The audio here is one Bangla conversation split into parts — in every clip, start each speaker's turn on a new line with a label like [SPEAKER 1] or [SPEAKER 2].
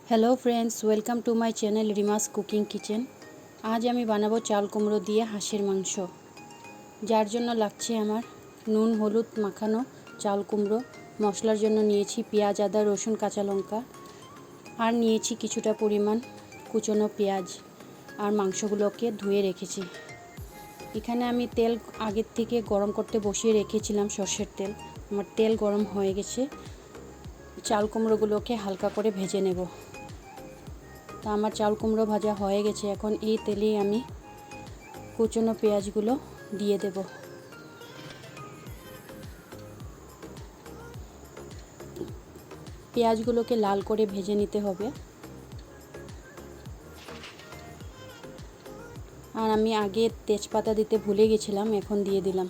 [SPEAKER 1] Hello friends, welcome to my channel Rima's cooking kitchen. आज আমি বানাবো চাল কুমড়ো দিয়ে হাঁসের মাংস। যার জন্য লাগছে আমার নুন হলুদ মাখানো চাল কুমড়ো। মশলার জন্য নিয়েছি পেঁয়াজ আদা রসুন কাঁচা লঙ্কা, আর নিয়েছি কিছুটা পরিমাণ কুচনো পেঁয়াজ, আর মাংসগুলোকে ধুয়ে রেখেছি। এখানে আমি তেল আগের থেকে গরম করতে বসিয়ে রেখেছিলাম, সর্ষের তেল। আমার তেল গরম হয়ে গেছে, চাল কুমড়োগুলোকে হালকা করে ভেজে নেব। তা আমার চাল কুমড়ো ভাজা হয়ে গেছে। এখন এই তেলেই আমি কুচনো পেঁয়াজগুলো দিয়ে দেব। পেঁয়াজগুলোকে লাল করে ভেজে নিতে হবে। আর আমি আগে তেজপাতা দিতে ভুলে গেছিলাম, এখন দিয়ে দিলাম।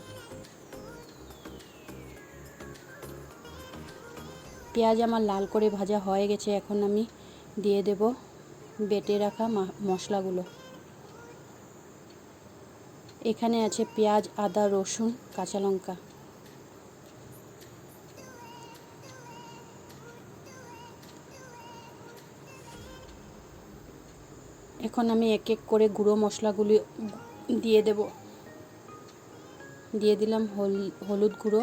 [SPEAKER 1] পেঁয়াজ আমার লাল করে ভাজা হয়ে গেছে। এখন আমি দিয়ে দেব বেটে রাখা মশলাগুলো। এখানে আছে পেঁয়াজ আদা রসুন কাঁচা লঙ্কা। এখন আমি এক এক করে গুঁড়ো মশলাগুলি দিয়ে দেব। দিয়ে দিলাম হলুদ গুঁড়ো,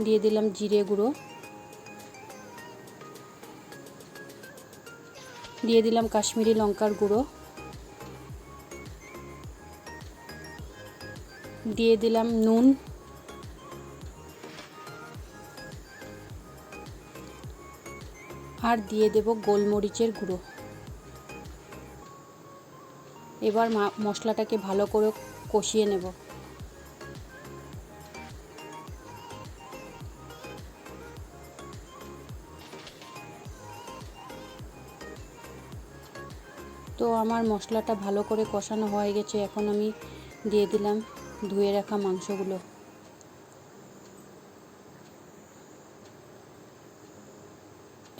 [SPEAKER 1] দিয়ে দিলাম জিরে গুঁড়ো, দিয়ে দিলাম কাশ্মীরি লঙ্কার গুঁড়ো, দিয়ে দিলাম নুন, আর দিয়ে দেব গোলমরিচের গুঁড়ো। এবার মশলাটাকে ভালো করে কষিয়ে নেব। তো আমার মশলাটা ভালো করে কষানো হয়ে গেছে। এখন আমি দিয়ে দিলাম ধুয়ে রাখা মাংসগুলো।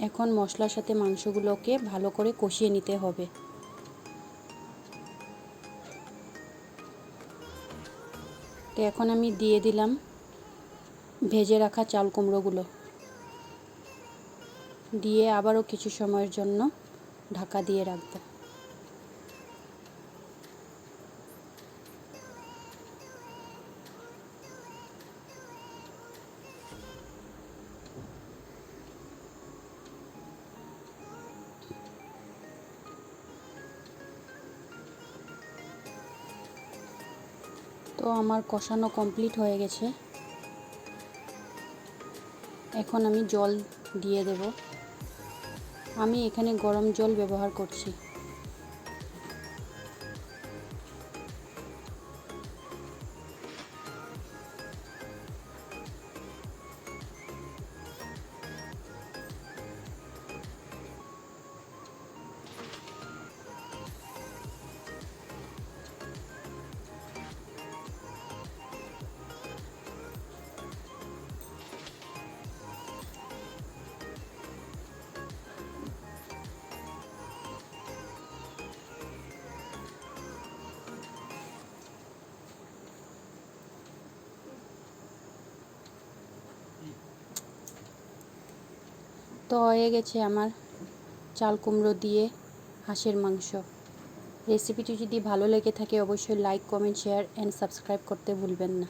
[SPEAKER 1] এখন মশলার সাথে মাংসগুলোকে ভালো করে কষিয়ে নিতে হবে। তো এখন আমি দিয়ে দিলাম ভেজে রাখা চাল কুমড়োগুলো, দিয়ে আবারও কিছু সময়ের জন্য ঢাকা দিয়ে রাখবো। তো আমার কষানো কমপ্লিট হয়ে গেছে। এখন আমি জল দিয়ে দেব। আমি এখানে গরম জল ব্যবহার করছি। তো হয়ে গেছে আমার চাল কুমড়ো দিয়ে হাঁসের মাংস। রেসিপিটি যদি ভালো লেগে থাকে অবশ্যই like comment share and subscribe করতে ভুলবেন না।